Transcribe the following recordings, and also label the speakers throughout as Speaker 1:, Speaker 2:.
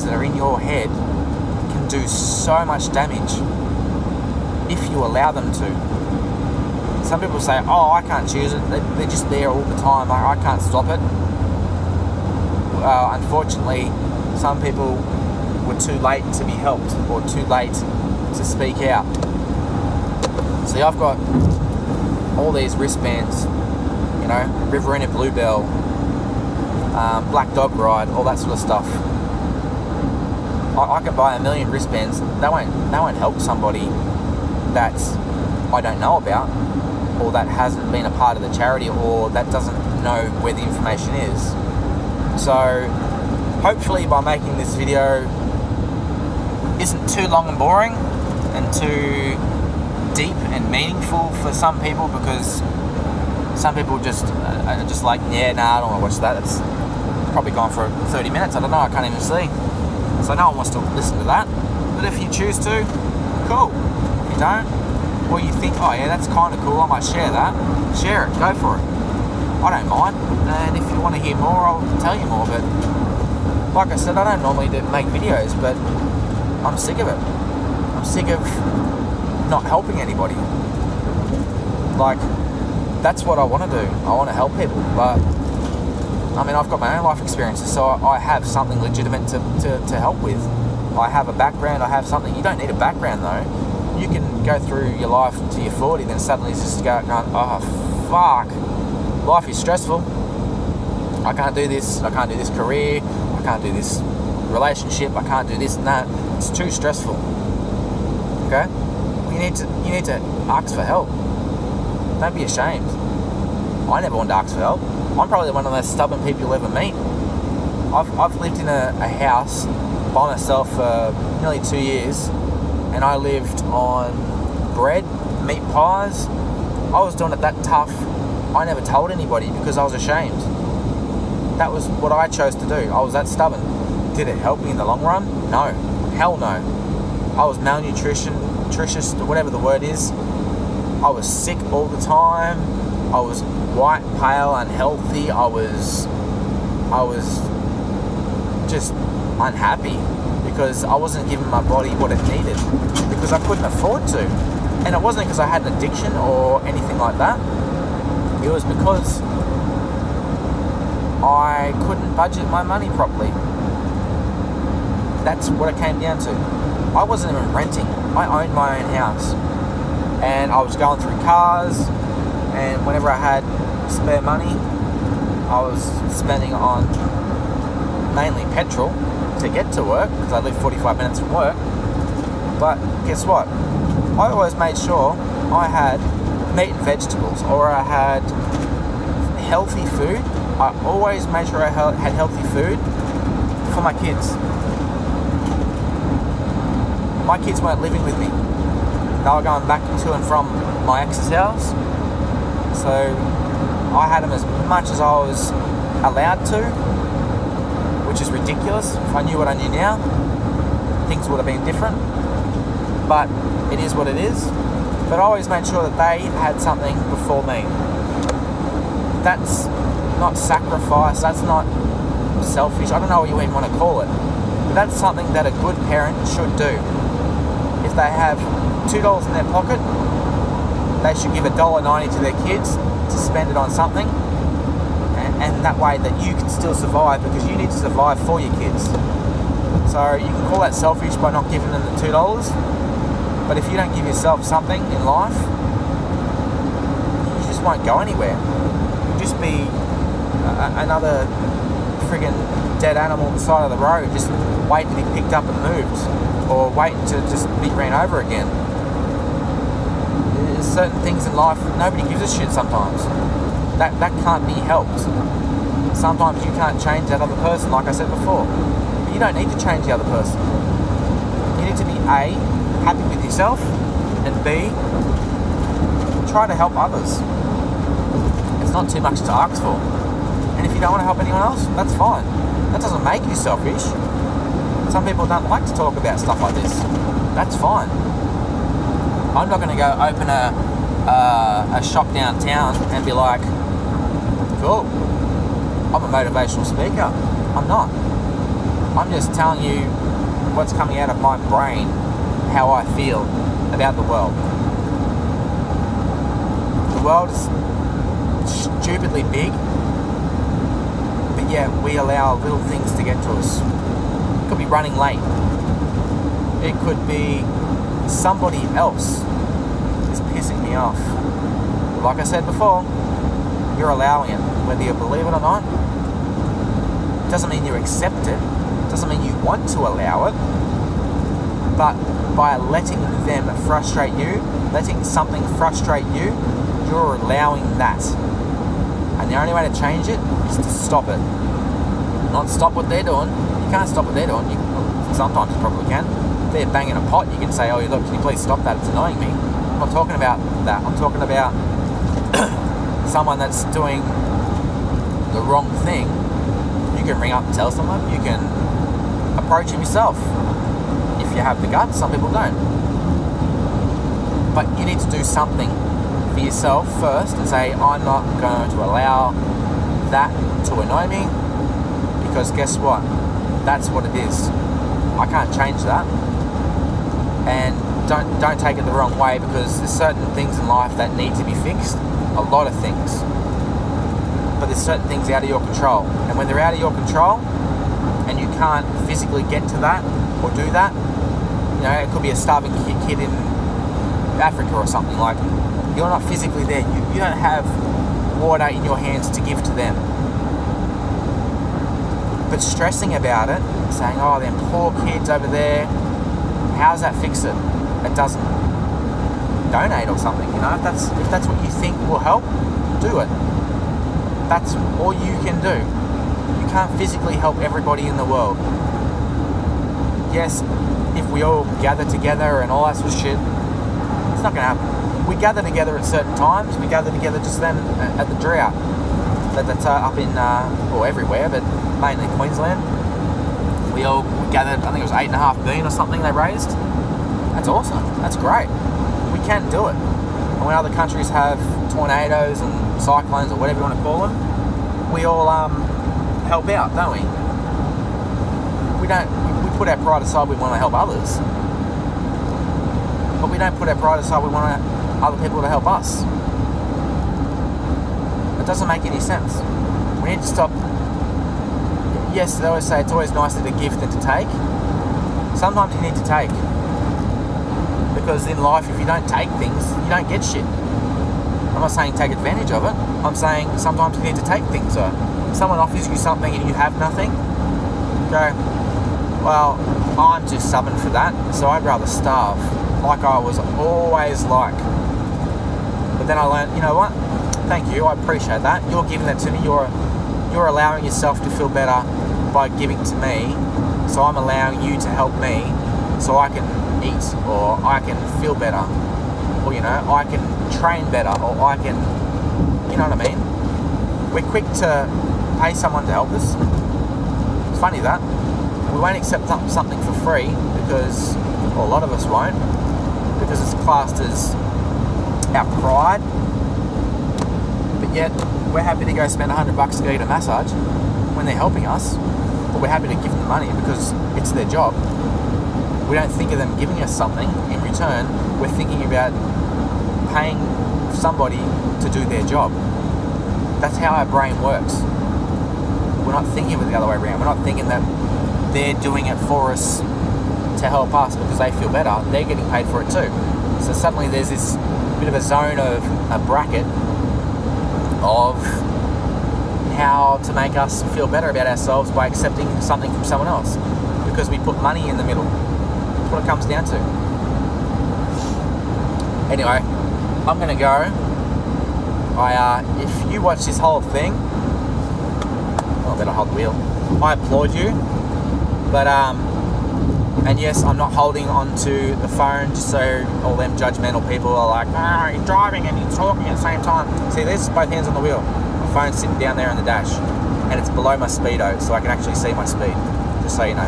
Speaker 1: that are in your head can do so much damage if you allow them to. Some people say, oh, I can't choose it, they're just there all the time, I can't stop it. Unfortunately, some people were too late to be helped or too late to speak out. See, I've got all these wristbands, you know, Riverina Bluebell, Black Dog Ride, all that sort of stuff. I can buy 1 million wristbands. That won't help somebody that I don't know about, or that hasn't been a part of the charity, or that doesn't know where the information is. So hopefully by making this video isn't too long and boring and too deep and meaningful for some people, because some people just are just like, yeah, nah, I don't want to watch that. It's probably gone for 30 minutes. I don't know. I can't even see. So no one wants to listen to that. But if you choose to, cool. If you don't, or you think, oh yeah, that's kind of cool, I might share that. Share it. Go for it. I don't mind. And if you want to hear more, I'll tell you more. But like I said, I don't normally make videos, but I'm sick of it. I'm sick of not helping anybody. Like, that's what I want to do. I want to help people, but I mean, I've got my own life experiences, so I have something legitimate to help with. I have a background, I have something. You don't need a background though. You can go through your life to your 40, then suddenly it's just going, oh fuck, life is stressful. I can't do this career, I can't do this relationship, I can't do this and that. It's too stressful. Okay? You need to ask for help. Don't be ashamed. I never wanted to ask for help. I'm probably one of the most stubborn people you'll ever meet. I've lived in a house by myself for nearly 2 years, and I lived on bread, meat pies. I was doing it that tough. I never told anybody because I was ashamed. That was what I chose to do. I was that stubborn. Did it help me in the long run? No. Hell no. I was malnutritious, whatever the word is. I was sick all the time. I was white, pale, unhealthy. I was just unhappy because I wasn't giving my body what it needed, because I couldn't afford to. And it wasn't because I had an addiction or anything like that. It was because I couldn't budget my money properly. That's what it came down to. I wasn't even renting. I owned my own house. And I was going through cars, and whenever I had spare money, I was spending on mainly petrol to get to work, because I live 45 minutes from work. But guess what? I always made sure I had meat and vegetables, or I had healthy food. I always made sure I had healthy food for my kids. My kids weren't living with me. They were going back to and from my ex's house. So I had them as much as I was allowed to, which is ridiculous. If I knew what I knew now, things would have been different. But it is what it is. But I always made sure that they had something before me. That's not sacrifice, that's not selfish, I don't know what you even want to call it. But that's something that a good parent should do. If they have $2 in their pocket, they should give $1.90 to their kids to spend it on something, and that way that you can still survive, because you need to survive for your kids. So you can call that selfish by not giving them the $2, but if you don't give yourself something in life, you just won't go anywhere. You'll just be another friggin' dead animal on the side of the road, just waiting to be picked up and moved, or waiting to just be ran over again. There's certain things in life nobody gives a shit sometimes. That can't be helped. Sometimes you can't change that other person, like I said before. But you don't need to change the other person. You need to be A, happy with yourself, and B, try to help others. It's not too much to ask for. And if you don't want to help anyone else, that's fine. That doesn't make you selfish. Some people don't like to talk about stuff like this. That's fine. I'm not going to go open a shop downtown and be like, cool, I'm a motivational speaker. I'm not. I'm just telling you what's coming out of my brain, how I feel about the world. The world is stupidly big, but yet we allow little things to get to us. It could be running late. It could be somebody else is pissing me off. Like I said before, you're allowing it, whether you believe it or not. Doesn't mean you accept it, doesn't mean you want to allow it, but by letting them frustrate you, letting something frustrate you, you're allowing that. And the only way to change it is to stop it. Not stop what they're doing. You can't stop what they're doing. Sometimes you probably can. If they're banging a pot, you can say, oh, look, can you please stop that? It's annoying me. I'm not talking about that. I'm talking about someone that's doing the wrong thing. You can ring up and tell someone. You can approach him yourself. If you have the guts, some people don't. But you need to do something for yourself first and say, I'm not going to allow that to annoy me, because guess what? That's what it is. I can't change that. And don't take it the wrong way, because there's certain things in life that need to be fixed. A lot of things. But there's certain things out of your control. And when they're out of your control and you can't physically get to that or do that, you know, it could be a starving kid in Africa or something. Like, you're not physically there. You don't have water in your hands to give to them. But stressing about it, saying, oh, them poor kids over there, how does that fix it? It doesn't. Donate or something, you know. If that's what you think will help, do it. That's all you can do. You can't physically help everybody in the world. Yes, if we all gather together and all that sort of shit, it's not going to happen. We gather together at certain times. We gather together just then at the drought. That's up in, or everywhere, but mainly Queensland. We all gathered, I think it was 8.5 billion or something they raised. That's awesome. That's great. We can do it. And when other countries have tornadoes and cyclones or whatever you want to call them, we all help out, don't we? We put our pride aside, we want to help others. But we don't put our pride aside, we want other people to help us. It doesn't make any sense. We need to stop. Yes, they always say it's always nicer to give than to take. Sometimes you need to take. Because in life, if you don't take things, you don't get shit. I'm not saying take advantage of it. I'm saying sometimes you need to take things. So if someone offers you something and you have nothing, go, well, I'm too stubborn for that, so I'd rather starve, like I was always like. But then I learned, you know what? Thank you, I appreciate that. You're giving that to me. You're allowing yourself to feel better by giving to me. So I'm allowing you to help me, so I can eat, or I can feel better, or, you know, I can train better, or I can, you know what I mean? We're quick to pay someone to help us. It's funny that we won't accept something for free, because, well, a lot of us won't, because it's classed as our pride. But yet we're happy to go spend $100 to go get a massage when they're helping us, but we're happy to give them money because it's their job. We don't think of them giving us something in return. We're thinking about paying somebody to do their job. That's how our brain works. We're not thinking of it the other way around. We're not thinking that they're doing it for us to help us because they feel better. They're getting paid for it too. So suddenly there's this bit of a zone of a bracket of how to make us feel better about ourselves by accepting something from someone else, because we put money in the middle. That's what it comes down to. Anyway, I'm gonna go. If you watch this whole thing, I better hold the wheel. I applaud you, but and yes, I'm not holding onto the phone just so all them judgmental people are like, he's driving and he's talking at the same time. See, there's both hands on the wheel. My phone's sitting down there in the dash, and it's below my speedo, so I can actually see my speed, just so you know.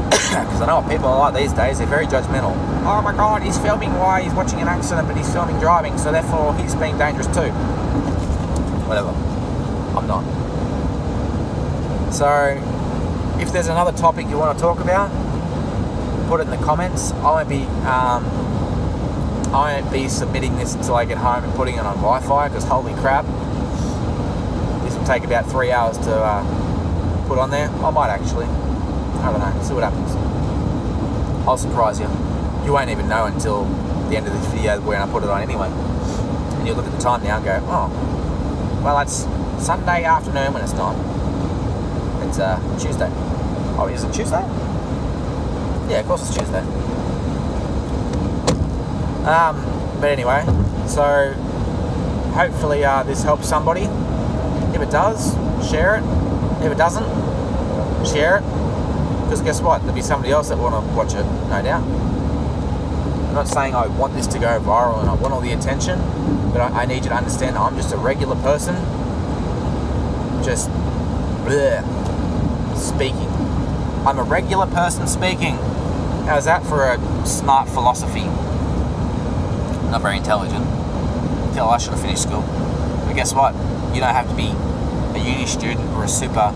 Speaker 1: Because I know what people are like these days. They're very judgmental. Oh my god, he's filming while he's watching an accident, but he's filming driving, so therefore he's being dangerous too. Whatever. I'm not. So, if there's another topic you want to talk about, put it in the comments. I won't be submitting this until I get home and putting it on Wi-Fi, because holy crap, this will take about 3 hours to put on there. I might actually. I don't know. See what happens. I'll surprise you. You won't even know until the end of this video when I put it on anyway. And you'll look at the time now and go, oh, well, it's Sunday afternoon when it's not. It's Tuesday. Oh, is it Tuesday? Yeah, of course it's Tuesday. But anyway, so hopefully this helps somebody. If it does, share it. If it doesn't, share it. Because guess what? There'll be somebody else that want to watch it, no doubt. I'm not saying I want this to go viral and I want all the attention, but I need you to understand I'm just a regular person, just speaking. I'm a regular person speaking. How's that for a smart philosophy? Not very intelligent. Hell, I should have finished school. But guess what? You don't have to be a uni student or a super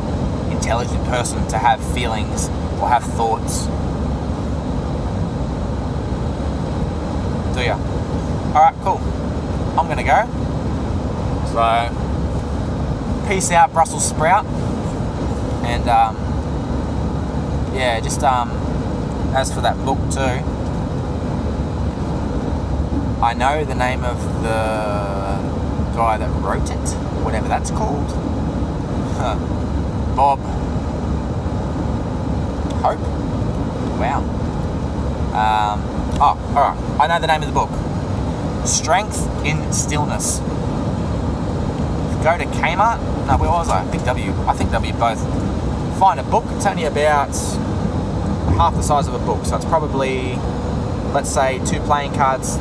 Speaker 1: intelligent person to have feelings or have thoughts. Do ya? Alright, cool. I'm gonna go. So, peace out, Brussels sprout. And yeah, just as for that book too, I know the name of the guy that wrote it, whatever that's called. Bob Hope. Wow. Oh, alright. I know the name of the book. Strength in Stillness. Go to Kmart. No, where was I? Big W. I think W both. Find a book. It's only about half the size of a book. So it's probably, let's say, 2 playing cards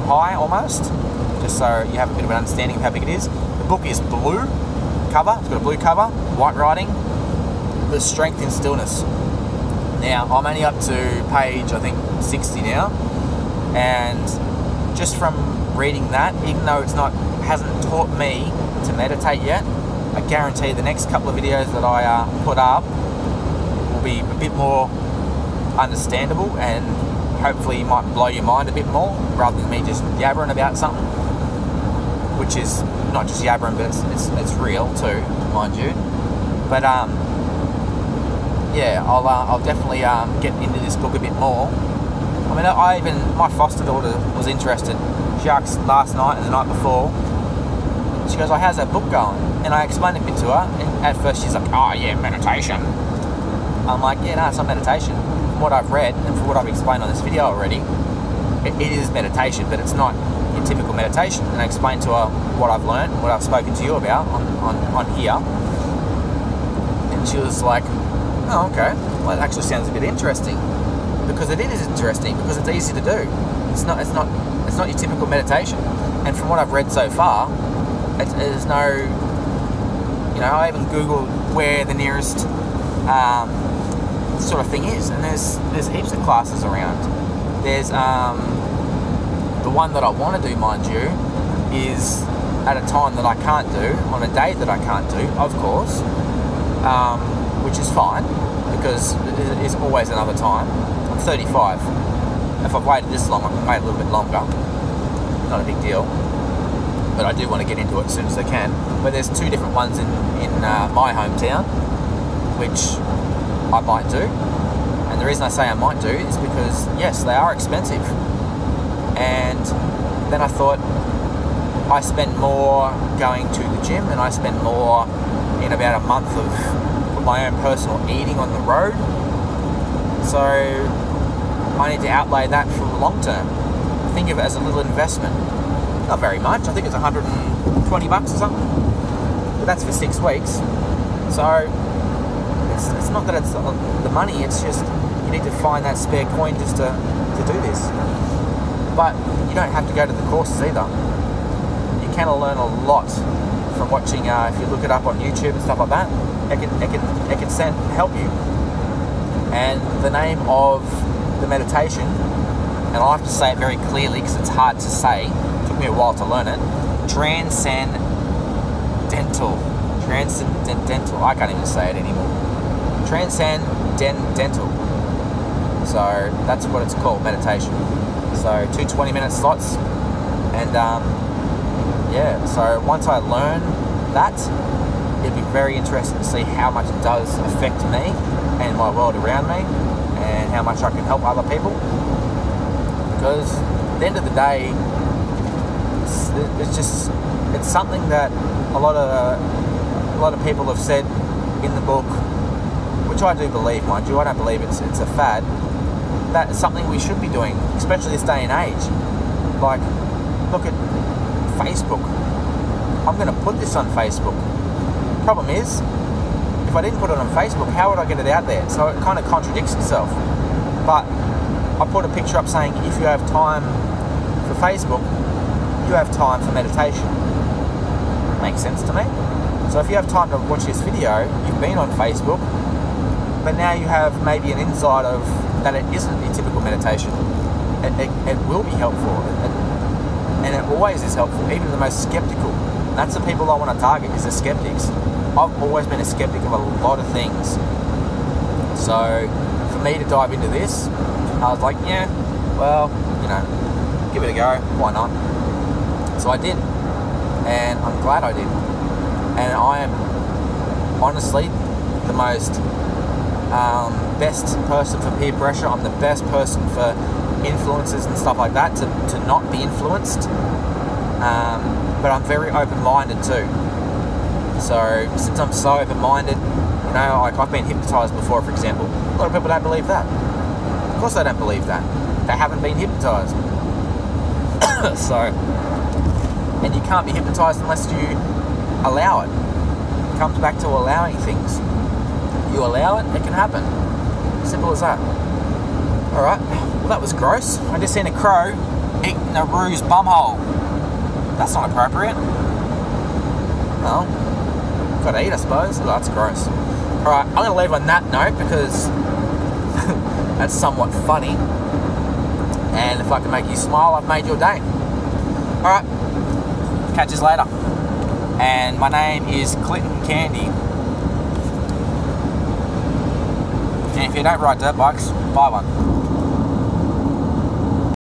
Speaker 1: high almost. Just so you have a bit of an understanding of how big it is. The book is blue cover. It's got a blue cover. White writing. The Strength in Stillness. Now, I'm only up to page, I think, 60 now. And just from reading that, even though hasn't taught me to meditate yet, I guarantee the next couple of videos that I put up will be a bit more understandable and hopefully might blow your mind a bit more rather than me just yabbering about something, which is not just yabbering, but it's real too, mind you. But yeah, I'll definitely get into this book a bit more. I mean, my foster daughter was interested. She asked last night and the night before. She goes, oh, how's that book going? And I explained a bit to her, and at first she's like, oh yeah, meditation. I'm like, yeah, no, it's not meditation. From what I've read, and from what I've explained on this video already, it is meditation, but it's not your typical meditation. And I explained to her what I've learned, what I've spoken to you about on here. And she was like, oh, okay, well, it actually sounds a bit interesting. Because it is interesting, because it's easy to do. It's not your typical meditation. And from what I've read so far, there's no, I even Googled where the nearest sort of thing is, and there's heaps of classes around. There's the one that I want to do, mind you, is at a time that I can't do, on a day that I can't do, of course, which is fine, because there's always another time. I'm 35. If I've waited this long, I can wait a little bit longer. Not a big deal. But I do want to get into it as soon as I can. But there's 2 different ones in my hometown, which I might do. And the reason I say I might do is because, yes, they are expensive. And then I thought, I spend more going to the gym, and I spend more in about a month of my own personal eating on the road. So I need to outlay that for the long term. Think of it as a little investment. Not very much. I think it's $120 or something. But that's for 6 weeks. So it's not that it's the money. It's just you need to find that spare coin just to do this. But you don't have to go to the courses either. You can learn a lot from watching. If you look it up on YouTube and stuff like that, it can help you. And the name of the meditation, and I'll have to say it very clearly because it's hard to say, it took me a while to learn it, Transcendental, I can't even say it anymore. Transcendental. So that's what it's called, meditation. So 2 20-minute slots, and yeah. So once I learn that, it'd be very interesting to see how much it does affect me and my world around me, and how much I can help other people. Because at the end of the day, it's something that a lot of people have said in the book, which I do believe, mind you. I don't believe it's a fad. That's something we should be doing, especially this day and age. Like, look at Facebook. I'm going to put this on Facebook. Problem is, if I didn't put it on Facebook, how would I get it out there? So it kind of contradicts itself. But I put a picture up saying, if you have time for Facebook, you have time for meditation. Makes sense to me. So if you have time to watch this video, you've been on Facebook, but now you have maybe an insight of that it isn't your typical meditation. It will be helpful, and it always is helpful, even the most skeptical. That's the people I want to target, is the skeptics. I've always been a skeptic of a lot of things. So for me to dive into this, I was like, yeah, well, give it a go, why not? So I did, and I'm glad I did. And I am honestly the most best person for peer pressure. I'm the best person for influences and stuff like that, to not be influenced. But I'm very open-minded too. So since I'm so open-minded, like I've been hypnotized before, for example. A lot of people don't believe that. Of course they don't believe that. They haven't been hypnotized. So, and you can't be hypnotized unless you allow it. It comes back to allowing things. You allow it, it can happen. Simple as that. Alright, well that was gross. I just seen a crow eating a roo's bumhole. That's not appropriate. Well, gotta eat, I suppose. Oh, that's gross. Alright, I'm gonna leave on that note because that's somewhat funny. And if I can make you smile, I've made your day. Alright, catch you later. And my name is Clinton Candy. And if you don't ride dirt bikes, buy one.